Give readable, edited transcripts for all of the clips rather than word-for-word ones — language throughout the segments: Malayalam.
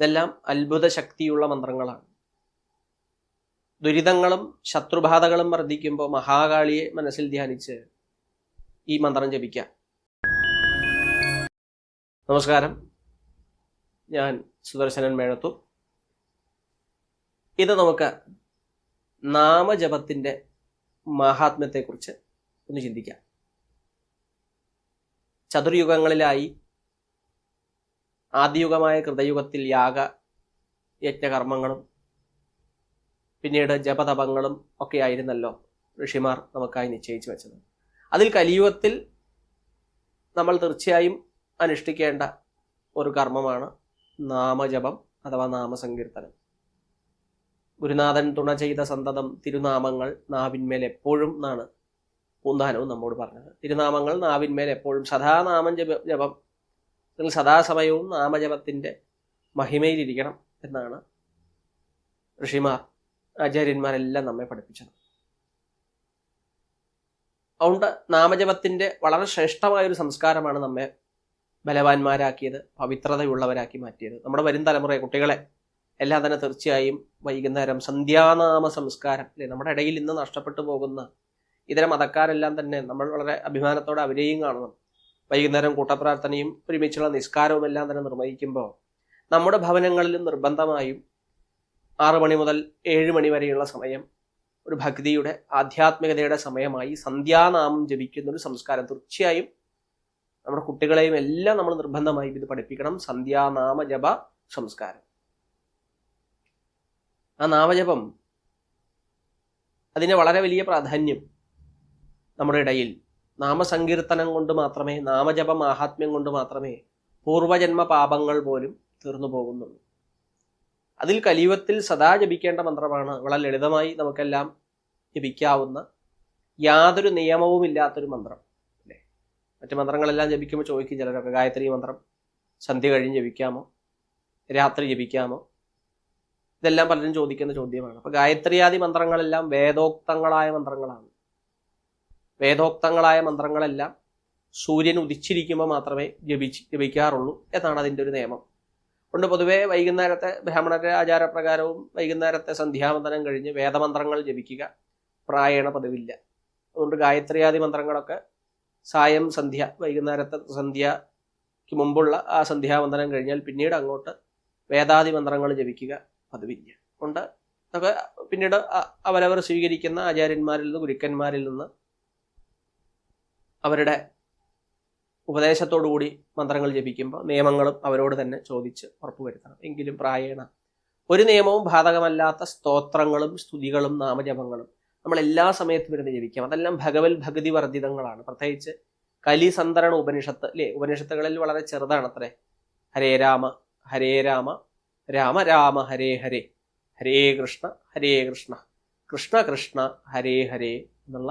ഇതെല്ലാം അത്ഭുത ശക്തിയുള്ള മന്ത്രങ്ങളാണ്. ദുരിതങ്ങളും ശത്രുബാധകളും വർദ്ധിക്കുമ്പോൾ മഹാകാളിയെ മനസ്സിൽ ധ്യാനിച്ച് ഈ മന്ത്രം ജപിക്കാം. നമസ്കാരം, ഞാൻ സുദർശനൻ മേഴത്തൂർ. ഇത് നമുക്ക് നാമജപത്തിൻ്റെ മഹാത്മ്യത്തെക്കുറിച്ച് ഒന്ന് ചിന്തിക്കാം. ചതുർയുഗങ്ങളിലായി ആദിയുഗമായ കൃതയുഗത്തിൽ യജ്ഞകർമ്മങ്ങളും പിന്നീട് ജപതപങ്ങളും ഒക്കെ ആയിരുന്നല്ലോ ഋഷിമാർ നമുക്കായി നിശ്ചയിച്ചു വെച്ചത്. അതിൽ കലിയുഗത്തിൽ നമ്മൾ തീർച്ചയായും അനുഷ്ഠിക്കേണ്ട ഒരു കർമ്മമാണ് നാമജപം അഥവാ നാമസങ്കീർത്തനം. ഗുരുനാഥൻ തുണ ചെയ്ത സന്തതം തിരുനാമങ്ങൾ നാവിന്മേൽ എപ്പോഴും എന്നാണ് പൂന്താനവും നമ്മോട് പറഞ്ഞത്. തിരുനാമങ്ങൾ നാവിന്മേൽ എപ്പോഴും സദാ നാമം ജപം അല്ലെങ്കിൽ സദാസമയവും നാമജപത്തിൻ്റെ മഹിമയിലിരിക്കണം എന്നാണ് ഋഷിമാർ ആചാര്യന്മാരെല്ലാം നമ്മെ പഠിപ്പിച്ചത്. അതുകൊണ്ട് നാമജപത്തിൻ്റെ വളരെ ശ്രേഷ്ഠമായൊരു സംസ്കാരമാണ് നമ്മെ ബലവാന്മാരാക്കിയത്, പവിത്രതയുള്ളവരാക്കി മാറ്റിയത്. നമ്മുടെ വരും തലമുറയെ, കുട്ടികളെ എല്ലാം തന്നെ തീർച്ചയായും വൈകുന്നേരം സന്ധ്യാനാമ സംസ്കാരം അല്ലെ നമ്മുടെ ഇടയിൽ ഇന്ന് നഷ്ടപ്പെട്ടു പോകുന്ന ഇതര മതക്കാരെല്ലാം തന്നെ നമ്മൾ വളരെ അഭിമാനത്തോടെ അവരെയും കാണണം. വൈകുന്നേരം കൂട്ടപ്രാർത്ഥനയും ഒരുമിച്ചുള്ള നിസ്കാരവും എല്ലാം തന്നെ നിർവഹിക്കുമ്പോൾ നമ്മുടെ ഭവനങ്ങളിലും നിർബന്ധമായും 6 മണി മുതൽ 7 മണി വരെയുള്ള സമയം ഒരു ഭക്തിയുടെ ആധ്യാത്മികതയുടെ സമയമായി സന്ധ്യാനാമം ജപിക്കുന്നൊരു സംസ്കാരം തീർച്ചയായും നമ്മുടെ കുട്ടികളെയും എല്ലാം നമ്മൾ നിർബന്ധമായും ഇത് പഠിപ്പിക്കണം. സന്ധ്യാനാമ ജപ സംസ്കാരം. ആ നാമജപം അതിന് വളരെ വലിയ പ്രാധാന്യം നമ്മുടെ ഇടയിൽ. നാമസങ്കീർത്തനം കൊണ്ട് മാത്രമേ, നാമജപ മാഹാത്മ്യം കൊണ്ട് മാത്രമേ പൂർവജന്മ പാപങ്ങൾ പോലും തീർന്നു പോകുന്നുള്ളൂ. അതിൽ കലിയുഗത്തിൽ സദാ ജപിക്കേണ്ട മന്ത്രമാണ് വളരെ ലളിതമായി നമുക്കെല്ലാം ജപിക്കാവുന്ന, യാതൊരു നിയമവും ഇല്ലാത്തൊരു മന്ത്രം അല്ലേ. മറ്റു മന്ത്രങ്ങളെല്ലാം ജപിക്കുമ്പോൾ ചോദിക്കും ചിലരൊക്കെ, ഗായത്രി മന്ത്രം സന്ധ്യ കഴിഞ്ഞ് ജപിക്കാമോ, രാത്രി ജപിക്കാമോ? ഇതെല്ലാം പലരും ചോദിക്കുന്ന ചോദ്യമാണ്. അപ്പൊ ഗായത്രിയാദി മന്ത്രങ്ങളെല്ലാം വേദോക്തങ്ങളായ മന്ത്രങ്ങളാണ്. വേദോക്തങ്ങളായ മന്ത്രങ്ങളെല്ലാം സൂര്യൻ ഉദിച്ചിരിക്കുമ്പോൾ മാത്രമേ ജപിക്കാറുള്ളൂ എന്നാണ് അതിൻ്റെ ഒരു നിയമം. കൊണ്ട് പൊതുവെ വൈകുന്നേരത്തെ ബ്രാഹ്മണരുടെ ആചാരപ്രകാരവും വൈകുന്നേരത്തെ സന്ധ്യാവന്തനം കഴിഞ്ഞ് വേദമന്ത്രങ്ങൾ ജപിക്കുക പ്രായേണ പതിവില്ല. അതുകൊണ്ട് ഗായത്രിയാദി മന്ത്രങ്ങളൊക്കെ സായം സന്ധ്യ, വൈകുന്നേരത്തെ സന്ധ്യയ്ക്ക് മുമ്പുള്ള ആ സന്ധ്യാവന്തനം കഴിഞ്ഞാൽ പിന്നീട് അങ്ങോട്ട് വേദാദി മന്ത്രങ്ങൾ ജപിക്കുക പതിവില്ല. കൊണ്ട് അതൊക്കെ പിന്നീട് അവരവർ സ്വീകരിക്കുന്ന ആചാര്യന്മാരിൽ നിന്ന്, ഗുരുക്കന്മാരിൽ നിന്ന് അവരുടെ ഉപദേശത്തോടുകൂടി മന്ത്രങ്ങൾ ജപിക്കുമ്പോൾ നിയമങ്ങളും അവരോട് തന്നെ ചോദിച്ച് ഉറപ്പുവരുത്തണം. എങ്കിലും പ്രായേണ ഒരു നിയമവും ബാധകമല്ലാത്ത സ്തോത്രങ്ങളും സ്തുതികളും നാമജപങ്ങളും നമ്മൾ എല്ലാ സമയത്തും ഇരുന്ന് ജപിക്കാം. അതെല്ലാം ഭഗവത് വർദ്ധിതങ്ങളാണ്. പ്രത്യേകിച്ച് കലിസന്തരണ ഉപനിഷത്ത് അല്ലേ, ഉപനിഷത്തുകളിൽ വളരെ ചെറുതാണത്രേ. ഹരേ രാമ ഹരേ രാമ രാമ രാമ ഹരേ ഹരേ, ഹരേ കൃഷ്ണ കൃഷ്ണ കൃഷ്ണ ഹരേ ഹരേ എന്നുള്ള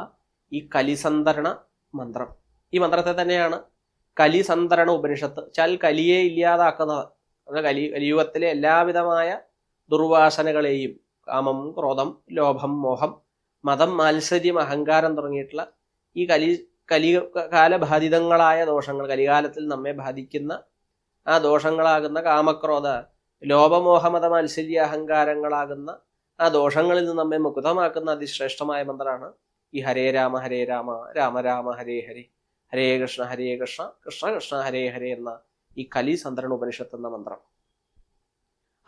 ഈ കലിസന്തരണ മന്ത്രം. ഈ മന്ത്രത്തെ തന്നെയാണ് കലിസന്തരണ ഉപനിഷത്ത് വെച്ചാൽ കലിയെ ഇല്ലാതാക്കുന്നത്. കലിയുഗത്തിലെ എല്ലാവിധമായ ദുർവാസനകളെയും, കാമം, ക്രോധം, ലോഭം, മോഹം, മതം, മാത്സര്യം, അഹങ്കാരം തുടങ്ങിയിട്ടുള്ള ഈ കാലബാധിതങ്ങളായ ദോഷങ്ങൾ, കലികാലത്തിൽ നമ്മെ ബാധിക്കുന്ന ആ ദോഷങ്ങളാകുന്ന കാമക്രോധ ലോപമോഹമത മാത്സര്യ അഹങ്കാരങ്ങളാകുന്ന ആ ദോഷങ്ങളിൽ നിന്ന് നമ്മെ മുക്തമാക്കുന്ന അതിശ്രേഷ്ഠമായ മന്ത്രമാണ് ഈ ഹരേ രാമ രാമ രാമ ഹരേ ഹരേ, ഹരേ കൃഷ്ണ കൃഷ്ണ കൃഷ്ണ ഹരേ ഹരേ എന്ന ഈ കലിസന്തരണ ഉപനിഷത്ത് എന്ന മന്ത്രം.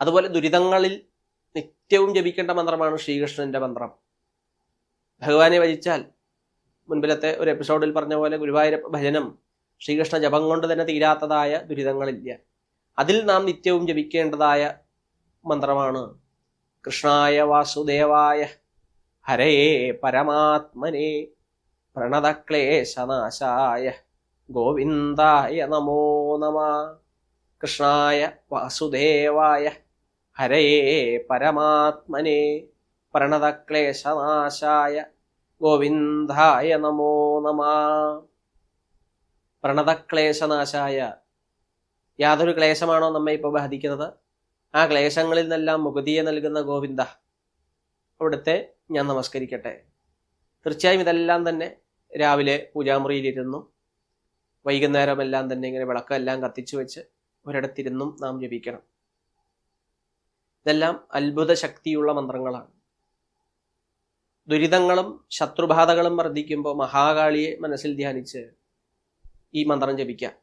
അതുപോലെ ദുരിതങ്ങളിൽ നിത്യവും ജപിക്കേണ്ട മന്ത്രമാണ് ശ്രീകൃഷ്ണന്റെ മന്ത്രം. ഭഗവാനെ ഭജിച്ചാൽ, മുൻപിലത്തെ ഒരു എപ്പിസോഡിൽ പറഞ്ഞ പോലെ ഗുരുവായൂരപ്പ ഭജനം ശ്രീകൃഷ്ണ ജപം കൊണ്ട് തന്നെ തീരാത്തതായ ദുരിതങ്ങളില്ല. അതിൽ നാം നിത്യവും ജപിക്കേണ്ടതായ മന്ത്രമാണ് കൃഷ്ണായ വാസുദേവായ ഹരയേ പരമാത്മനെ പ്രണതക്ലേശനാശായ ഗോവിന്ദായ നമോ നമഃ. കൃഷ്ണായ വാസുദേവായ ഹരയേ പരമാത്മനെ പ്രണതക്ലേശനാശായ ഗോവിന്ദായ നമോ നമഃ. പ്രണതക്ലേശനാശായ, യാതൊരു ക്ലേശമാണോ നമ്മെ ഇപ്പോൾ ബാധിക്കുന്നത്, ആ ക്ലേശങ്ങളിൽ നിന്നെല്ലാം മുക്തിയെ നൽകുന്ന ഗോവിന്ദ, അവിടുത്തെ ഞാൻ നമസ്കരിക്കട്ടെ. തീർച്ചയായും ഇതെല്ലാം തന്നെ രാവിലെ പൂജാമുറിയിലിരുന്നു, വൈകുന്നേരമെല്ലാം തന്നെ ഇങ്ങനെ വിളക്കെല്ലാം കത്തിച്ചു വെച്ച് ഒരിടത്തിരുന്നും നാം ജപിക്കണം. ഇതെല്ലാം അത്ഭുത ശക്തിയുള്ള മന്ത്രങ്ങളാണ്. ദുരിതങ്ങളും ശത്രുബാധകളും വർദ്ധിക്കുമ്പോൾ മഹാകാളിയെ മനസ്സിൽ ധ്യാനിച്ച് ഈ മന്ത്രം ജപിക്കാം.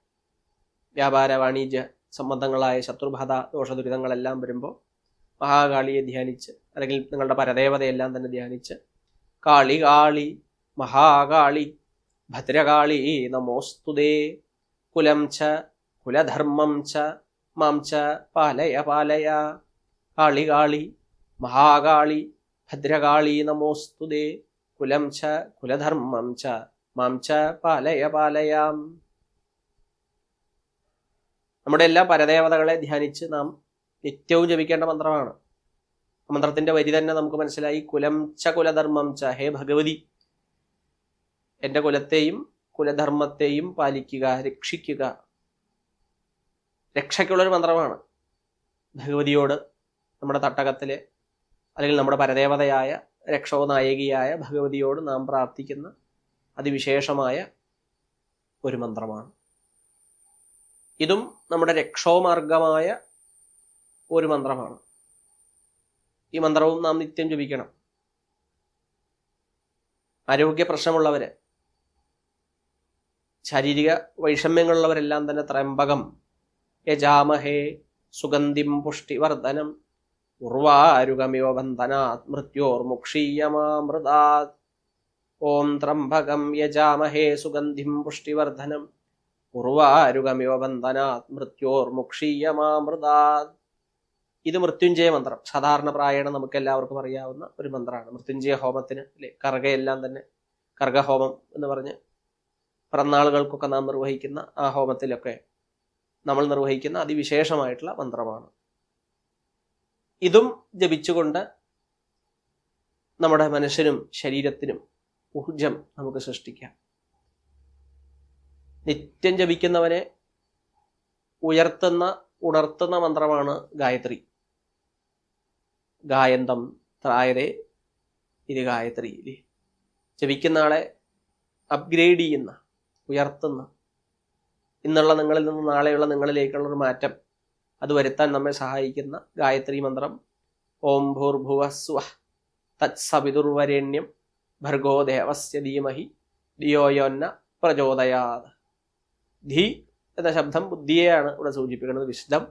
വ്യാപാര വാണിജ്യ സംബന്ധങ്ങളായ ശത്രുബാധ ദോഷദുരിതങ്ങളെല്ലാം വരുമ്പോൾ മഹാകാളിയെ ധ്യാനിച്ച്, അല്ലെങ്കിൽ നിങ്ങളുടെ പരദേവതയെല്ലാം തന്നെ ധ്യാനിച്ച്, കാളി കാളി മഹാകാളി ഭദ്രകാളി നമോസ്തുതേ കുലം ച കുലധർമ്മം ച മാം ച പാലയ പാലയ. കാളി കാളി മഹാകാളി ഭദ്രകാളി നമോസ്തുതേ കുലം ച കുലധർമ്മം ച മാം ച പാലയ പാലയാം. നമ്മുടെ എല്ലാ പരദേവതകളെ ധ്യാനിച്ച് നാം നിത്യവും ജപിക്കേണ്ട മന്ത്രമാണ്. മന്ത്രത്തിന്റെ വരി തന്നെ നമുക്ക് മനസ്സിലായി. കുലം ച കുലധർമ്മം ച. ഹേ ഭഗവതി, എൻ്റെ കുലത്തെയും കുലധർമ്മത്തെയും പാലിക്കുക, രക്ഷിക്കുക. രക്ഷയ്ക്കുള്ളൊരു മന്ത്രമാണ്. ഭഗവതിയോട് നമ്മുടെ തട്ടകത്തിലെ, അല്ലെങ്കിൽ നമ്മുടെ പരദേവതയായ രക്ഷോനായകിയായ ഭഗവതിയോട് നാം പ്രാർത്ഥിക്കുന്ന അതിവിശേഷമായ ഒരു മന്ത്രമാണ്. ഇതും നമ്മുടെ രക്ഷോമാർഗമായ ഒരു മന്ത്രമാണ്. ഈ മന്ത്രവും നാം നിത്യം ജപിക്കണം. ആരോഗ്യ പ്രശ്നമുള്ളവര്, ശാരീരിക വൈഷമ്യങ്ങളുള്ളവരെല്ലാം തന്നെ ത്രയംബകം യജാമഹേ സുഗന്ധിം പുഷ്ടിവർദ്ധനം ഉർവാരുകമിവ ബന്ധനാത് മൃത്യോർമുക്ഷീയമാമൃതാത്. ഓം ത്രംബകം യജാമഹേ സുഗന്ധിം പുഷ്ടിവർദ്ധനം ഉർവാരുകമിവ ബന്ധനാത് മൃത്യോർമുക്ഷീയമാമൃതാത്. ഇത് മൃത്യുഞ്ജയ മന്ത്രം. സാധാരണ പ്രായണ നമുക്ക് എല്ലാവർക്കും അറിയാവുന്ന ഒരു മന്ത്രമാണ്. മൃത്യുഞ്ജയ ഹോമത്തിന് അല്ലെ, കർഗയെല്ലാം തന്നെ കർഗഹോമം എന്ന് പറഞ്ഞ് പിറന്നാളുകൾക്കൊക്കെ നാം നിർവഹിക്കുന്ന ആ ഹോമത്തിലൊക്കെ നമ്മൾ നിർവഹിക്കുന്ന അതിവിശേഷമായിട്ടുള്ള മന്ത്രമാണ്. ഇതും ജപിച്ചുകൊണ്ട് നമ്മുടെ മനസ്സിനും ശരീരത്തിനും ഊർജം നമുക്ക് സൃഷ്ടിക്കാം. നിത്യം ജപിക്കുന്നവനെ ഉണർത്തുന്ന മന്ത്രമാണ് ഗായത്രി. ഗായന്തം ത്രായതേ ഇത് ഗായത്രി. ജപിക്കുന്ന ആളെ അപ്ഗ്രേഡ് ചെയ്യുന്ന, ഉയർത്തുന്ന, ഇന്നുള്ള നിങ്ങളിൽ നിന്ന് നാളെയുള്ള നിങ്ങളിലേക്കുള്ളൊരു മാറ്റം അത് വരുത്താൻ നമ്മെ സഹായിക്കുന്ന ഗായത്രി മന്ത്രം. ഓം ഭൂർഭുവസ്വഃ തത്സവിതുർവരേണ്യം ഭർഗോ ദേവസ്യ ധീമഹി ധിയോയോന്ന പ്രചോദയാത്. ധി എന്ന ശബ്ദം ബുദ്ധിയെയാണ് ഇവിടെ സൂചിപ്പിക്കുന്നത്, വിശുദ്ധം.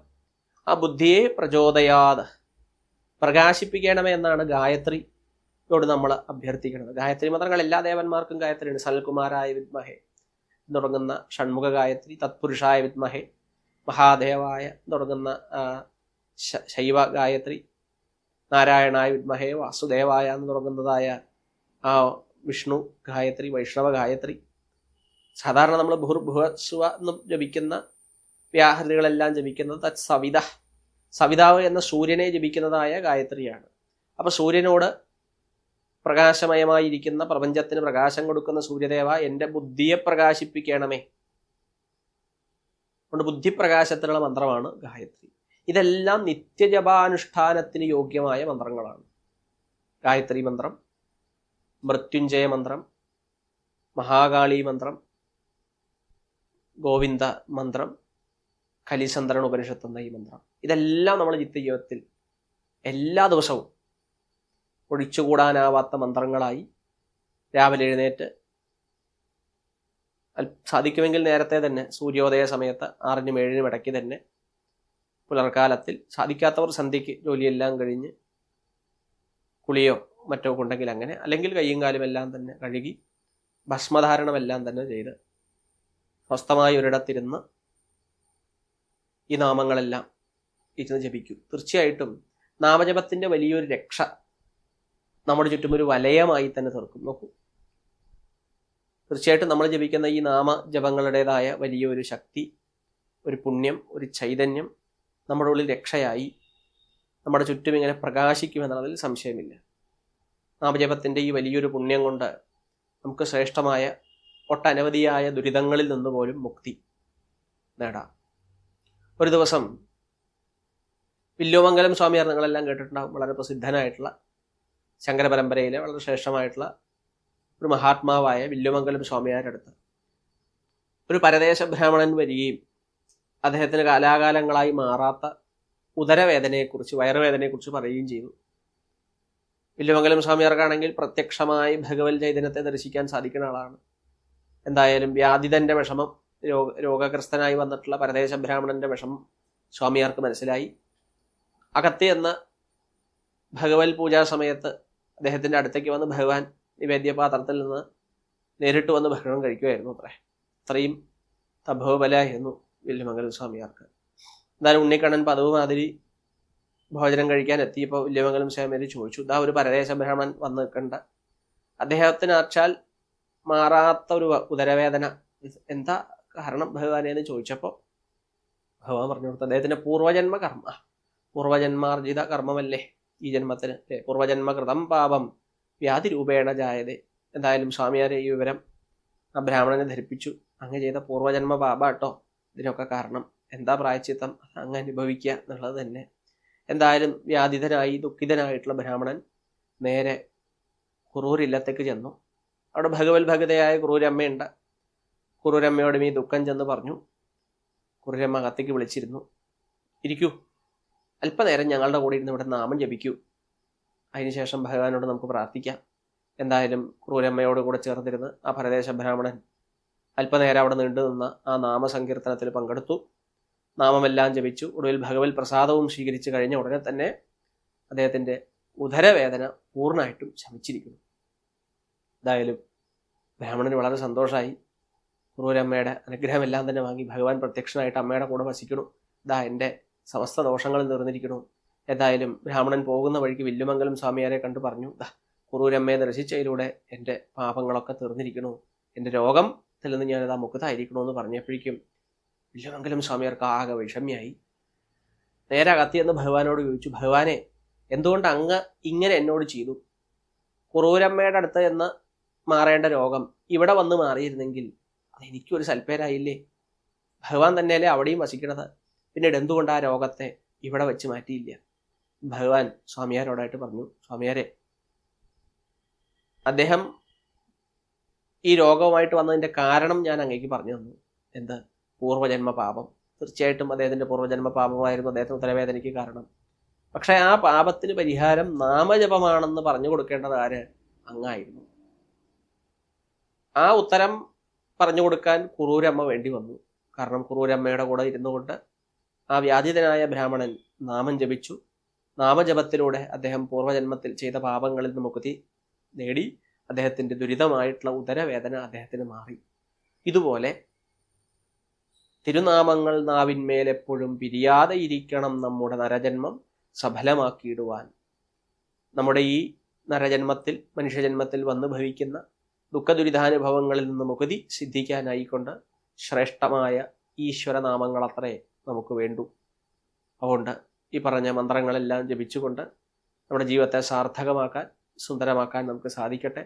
ആ ബുദ്ധിയെ പ്രചോദയാത്, പ്രകാശിപ്പിക്കണമേ എന്നാണ് ഗായത്രിയോട് നമ്മൾ അഭ്യർത്ഥിക്കുന്നത്. ഗായത്രി മന്ത്രങ്ങൾ എല്ലാ ദേവന്മാർക്കും ഗായത്രിയാണ്. സൽകുമാരായ വിദ്മഹേ തുടങ്ങുന്ന ഷൺമുഖ ഗായത്രി, തത്പുരുഷായ വിദ്മഹേ മഹാദേവായ തുടങ്ങുന്ന ശൈവ ഗായത്രി, നാരായണായ വിദ്മഹേ വാസുദേവായ എന്ന് തുടങ്ങുന്നതായ ആ വിഷ്ണു ഗായത്രി, വൈഷ്ണവ ഗായത്രി. സാധാരണ നമ്മൾ ഭൂർഭുവസ്വ എന്നും ജപിക്കുന്ന വ്യാഹൃതികളെല്ലാം ജപിക്കുന്നത് തത്സവിത, സവിതാവ് എന്ന സൂര്യനെ ജപിക്കുന്നതായ ഗായത്രിയാണ്. അപ്പൊ സൂര്യനോട്, പ്രകാശമയമായിരിക്കുന്ന പ്രപഞ്ചത്തിന് പ്രകാശം കൊടുക്കുന്ന സൂര്യദേവ, എൻ്റെ ബുദ്ധിയെ പ്രകാശിപ്പിക്കണമേ. അതുകൊണ്ട് ബുദ്ധിപ്രകാശത്തിനുള്ള മന്ത്രമാണ് ഗായത്രി. ഇതെല്ലാം നിത്യജപാനുഷ്ഠാനത്തിന് യോഗ്യമായ മന്ത്രങ്ങളാണ്. ഗായത്രി മന്ത്രം, മൃത്യുഞ്ജയ മന്ത്രം, മഹാകാളി മന്ത്രം, ഗോവിന്ദ മന്ത്രം, കലിസന്ദ്രൻ ഉപനിഷത്ത് എന്ന ഈ മന്ത്രം. ഇതെല്ലാം നമ്മൾ നിത്യജീവിതത്തിൽ എല്ലാ ദിവസവും ഒഴിച്ചുകൂടാനാവാത്ത മന്ത്രങ്ങളായി രാവിലെ എഴുന്നേറ്റ്, സാധിക്കുമെങ്കിൽ നേരത്തെ തന്നെ സൂര്യോദയ സമയത്ത് 6-നും 7-നും ഇടയ്ക്ക് തന്നെ പുലർക്കാലത്തിൽ, സാധിക്കാത്തവർ സന്ധ്യയ്ക്ക് ജോലിയെല്ലാം കഴിഞ്ഞ് കുളിയോ മറ്റോ ഉണ്ടെങ്കിൽ അങ്ങനെ, അല്ലെങ്കിൽ കയ്യും കാലും എല്ലാം തന്നെ കഴുകി ഭസ്മധാരണമെല്ലാം തന്നെ ചെയ്ത് സ്വസ്ഥമായ ഒരിടത്തിരുന്ന് ഈ നാമങ്ങളെല്ലാം ഇരുന്ന് ജപിക്കൂ. തീർച്ചയായിട്ടും നാമജപത്തിന്റെ വലിയൊരു രക്ഷ നമ്മുടെ ചുറ്റും ഒരു വലയമായി തന്നെ തീർക്കും. നോക്കൂ, തീർച്ചയായിട്ടും നമ്മൾ ജപിക്കുന്ന ഈ നാമജപങ്ങളുടേതായ വലിയൊരു ശക്തി, ഒരു പുണ്യം, ഒരു ചൈതന്യം നമ്മുടെ ഉള്ളിൽ രക്ഷയായി നമ്മുടെ ചുറ്റും ഇങ്ങനെ പ്രകാശിക്കുമെന്നുള്ളതിൽ സംശയമില്ല. നാമജപത്തിൻ്റെ ഈ വലിയൊരു പുണ്യം കൊണ്ട് നമുക്ക് ശ്രേഷ്ഠമായ ഒട്ടനവധിയായ ദുരിതങ്ങളിൽ നിന്ന് പോലും മുക്തി നേടാം. ഒരു ദിവസം വില്ലുമംഗലം സ്വാമിയാർ നിങ്ങളെല്ലാം കേട്ടിട്ടുണ്ടാകും. വളരെ പ്രസിദ്ധനായിട്ടുള്ള ശങ്കര പരമ്പരയിലെ വളരെ ശ്രേഷ്ഠമായിട്ടുള്ള ഒരു മഹാത്മാവായ വില്ലുമംഗലം സ്വാമിയാരടുത്ത് ഒരു പരദേശ ബ്രാഹ്മണൻ വരികയും അദ്ദേഹത്തിന് കാലാകാലങ്ങളായി മാറാത്ത ഉദരവേദനയെക്കുറിച്ച്, വയറുവേദനയെക്കുറിച്ച് പറയുകയും ചെയ്തു. വില്ലുമംഗലം സ്വാമിയാർക്കാണെങ്കിൽ പ്രത്യക്ഷമായി ഭഗവത് ചൈതന്യത്തെ ദർശിക്കാൻ സാധിക്കുന്ന ആളാണ്. എന്തായാലും വ്യാധിതന്റെ വിഷമം, രോഗഗ്രസ്തനായി വന്നിട്ടുള്ള പരദേശ ബ്രാഹ്മണന്റെ വിഷമം സ്വാമിയാർക്ക് മനസ്സിലായി. അകത്ത് എന്ന ഭഗവത് പൂജാ സമയത്ത് അദ്ദേഹത്തിന്റെ അടുത്തേക്ക് വന്ന് ഭഗവാൻ നിവേദ്യപാത്രത്തിൽ നിന്ന് നേരിട്ട് വന്ന് ഭക്ഷണം കഴിക്കുമായിരുന്നു. അത്രയും തപോബലായിരുന്നു വില്ലുമംഗലം സ്വാമിയാർക്ക്. എന്തായാലും ഉണ്ണിക്കണ്ണൻ പതിവ് മാതിരി ഭോജനം കഴിക്കാൻ എത്തിയപ്പോൾ വില്ലുമംഗലം സ്വാമിയാർ ചോദിച്ചു, ഇതാ ഒരു പരദേശ ബ്രാഹ്മണൻ വന്ന് നിൽക്കണ്ട, അദ്ദേഹത്തിന് ആച്ചാൽ മാറാത്ത ഒരു ഉദരവേദന, എന്താ കാരണം ഭഗവാനെ എന്ന് ചോദിച്ചപ്പോൾ ഭഗവാൻ പറഞ്ഞു കൊടുത്തു, അദ്ദേഹത്തിന്റെ പൂർവജന്മ കർമ്മ, പൂർവജന്മാർജിത കർമ്മമല്ലേ ഈ ജന്മത്തിന്, അല്ലേ? പൂർവജന്മകൃതം പാപം വ്യാധി രൂപേണ ജായതേ. എന്തായാലും സ്വാമിയാരെ ഈ വിവരം ആ ബ്രാഹ്മണനെ ധരിപ്പിച്ചു. അങ്ങ് ചെയ്ത പൂർവജന്മ പാപാട്ടോ ഇതിനൊക്കെ കാരണം, എന്താ പ്രായശ്ചിത്തം, അങ്ങ് അനുഭവിക്കുക എന്നുള്ളത് തന്നെ. എന്തായാലും വ്യാധിതനായി ദുഃഖിതനായിട്ടുള്ള ബ്രാഹ്മണൻ നേരെ കുറൂരില്ലത്തേക്ക് ചെന്നു. അവിടെ ഭഗവത് ഭഗതയായ കുറൂരമ്മയുണ്ട്. കുറൂരമ്മയോടും ഈ ദുഃഖം ചെന്ന് പറഞ്ഞു. കുറൂരമ്മ അകത്തേക്ക് വിളിച്ചിരുന്നു. ഇരിക്കൂ, അല്പനേരം ഞങ്ങളുടെ കൂടെ ഇരുന്ന് ഇവിടെ നാമം ജപിക്കൂ, അതിനുശേഷം ഭഗവാനോട് നമുക്ക് പ്രാർത്ഥിക്കാം. എന്തായാലും ക്രൂരമ്മയോട് കൂടെ ചേർന്നിരുന്ന് ആ പരദേശ ബ്രാഹ്മണൻ അല്പനേരം അവിടെ നീണ്ടു നിന്ന ആ നാമസങ്കീർത്തനത്തിൽ പങ്കെടുത്തു. നാമമെല്ലാം ജപിച്ചു. ഒടുവിൽ ഭഗവത് പ്രസാദവും സ്വീകരിച്ചു കഴിഞ്ഞ ഉടനെ തന്നെ അദ്ദേഹത്തിന്റെ ഉദരവേദന പൂർണ്ണമായിട്ടും ശമിച്ചിരിക്കുന്നു. എന്തായാലും ബ്രാഹ്മണന് വളരെ സന്തോഷമായി. ക്രൂരമ്മയുടെ അനുഗ്രഹമെല്ലാം തന്നെ വാങ്ങി ഭഗവാൻ പ്രത്യക്ഷനായിട്ട് അമ്മയുടെ കൂടെ വസിക്കണു. ഇതാ എൻ്റെ സമസ്ത ദോഷങ്ങളും തീർന്നിരിക്കണു. എന്തായാലും ബ്രാഹ്മണൻ പോകുന്ന വഴിക്ക് വില്ലുമംഗലം സ്വാമിയാരെ കണ്ടു പറഞ്ഞു, കുറൂരമ്മയെ ദർശിച്ചതിലൂടെ എൻ്റെ പാപങ്ങളൊക്കെ തീർന്നിരിക്കണു, എൻ്റെ രോഗത്തിൽ നിന്ന് ഞാനിതാ മുക്തമായിരിക്കണമെന്ന് പറഞ്ഞപ്പോഴേക്കും വില്ലുമംഗലം സ്വാമിയാർക്ക് ആകെ വിഷമ്യായി. നേരെ അകത്തിയെന്ന് ഭഗവാനോട് ചോദിച്ചു, ഭഗവാനെ, എന്തുകൊണ്ട് അങ്ങ് ഇങ്ങനെ എന്നോട് ചെയ്തു? കുറൂരമ്മയുടെ അടുത്ത് എന്ന് മാറേണ്ട രോഗം ഇവിടെ വന്ന് മാറിയിരുന്നെങ്കിൽ അതെനിക്കൊരു സൽപ്പേരായില്ലേ? ഭഗവാൻ തന്നെയല്ലേ അവിടെയും വസിക്കണത്, പിന്നീട് എന്തുകൊണ്ട് ആ രോഗത്തെ ഇവിടെ വെച്ച് മാറ്റിയില്ല? ഭഗവാൻ സ്വാമിയാരോടായിട്ട് പറഞ്ഞു, സ്വാമിയാരെ, അദ്ദേഹം ഈ രോഗവുമായിട്ട് വന്നതിൻ്റെ കാരണം ഞാൻ അങ്ങേക്ക് പറഞ്ഞു തന്നു. എന്ത്? പൂർവ്വജന്മ പാപം. തീർച്ചയായിട്ടും അദ്ദേഹത്തിൻ്റെ പൂർവ്വജന്മ പാപമായിരുന്നു അദ്ദേഹത്തിന് ഉദരവേദനയ്ക്ക് കാരണം. പക്ഷേ ആ പാപത്തിന് പരിഹാരം നാമജപമാണെന്ന് പറഞ്ഞു കൊടുക്കേണ്ടത് ആര്? അങ്ങായിരുന്നു. ആ ഉത്തരം പറഞ്ഞു കൊടുക്കാൻ കുറൂരമ്മ വേണ്ടി വന്നു. കാരണം കുറൂരമ്മയുടെ കൂടെ ഇരുന്നു കൊണ്ട് ആ വ്യാധിതനായ ബ്രാഹ്മണൻ നാമം ജപിച്ചു. നാമജപത്തിലൂടെ അദ്ദേഹം പൂർവ്വജന്മത്തിൽ ചെയ്ത പാപങ്ങളിൽ നിന്ന് മുക്തി നേടി. അദ്ദേഹത്തിൻ്റെ ദുരിതമായിട്ടുള്ള ഉദരവേദന അദ്ദേഹത്തിന് മാറി. ഇതുപോലെ തിരുനാമങ്ങൾ നാവിന്മേൽ എപ്പോഴും പിരിയാതെ ഇരിക്കണം നമ്മുടെ നരജന്മം സഫലമാക്കിയിടുവാൻ. നമ്മുടെ ഈ നരജന്മത്തിൽ, മനുഷ്യജന്മത്തിൽ വന്നു ഭവിക്കുന്ന ദുഃഖദുരിതാനുഭവങ്ങളിൽ നിന്ന് മുക്തി സിദ്ധിക്കാനായിക്കൊണ്ട് ശ്രേഷ്ഠമായ ഈശ്വരനാമങ്ങളത്രേ നമുക്ക് വേണ്ടു. അതുകൊണ്ട് ഈ പറഞ്ഞ മന്ത്രങ്ങളെല്ലാം ജപിച്ചുകൊണ്ട് നമ്മുടെ ജീവിതത്തെ സാർത്ഥകമാക്കാൻ, സുന്ദരമാക്കാൻ നമുക്ക് സാധിക്കട്ടെ.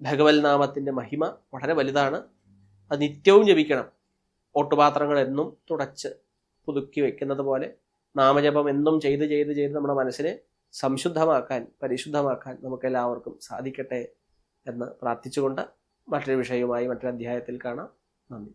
ഭഗവത് നാമത്തിൻ്റെ മഹിമ വളരെ വലുതാണ്. അത് നിത്യവും ജപിക്കണം. ഓട്ടുപാത്രങ്ങൾ എന്നും തുടച്ച് പുതുക്കി വെക്കുന്നത് പോലെ നാമജപം എന്നും ചെയ്ത് ചെയ്ത് ചെയ്ത് നമ്മുടെ മനസ്സിനെ സംശുദ്ധമാക്കാൻ, പരിശുദ്ധമാക്കാൻ നമുക്കെല്ലാവർക്കും സാധിക്കട്ടെ എന്ന് പ്രാർത്ഥിച്ചുകൊണ്ട് മറ്റൊരു വിഷയവുമായി മറ്റൊരു അധ്യായത്തിൽ കാണാം. നന്ദി.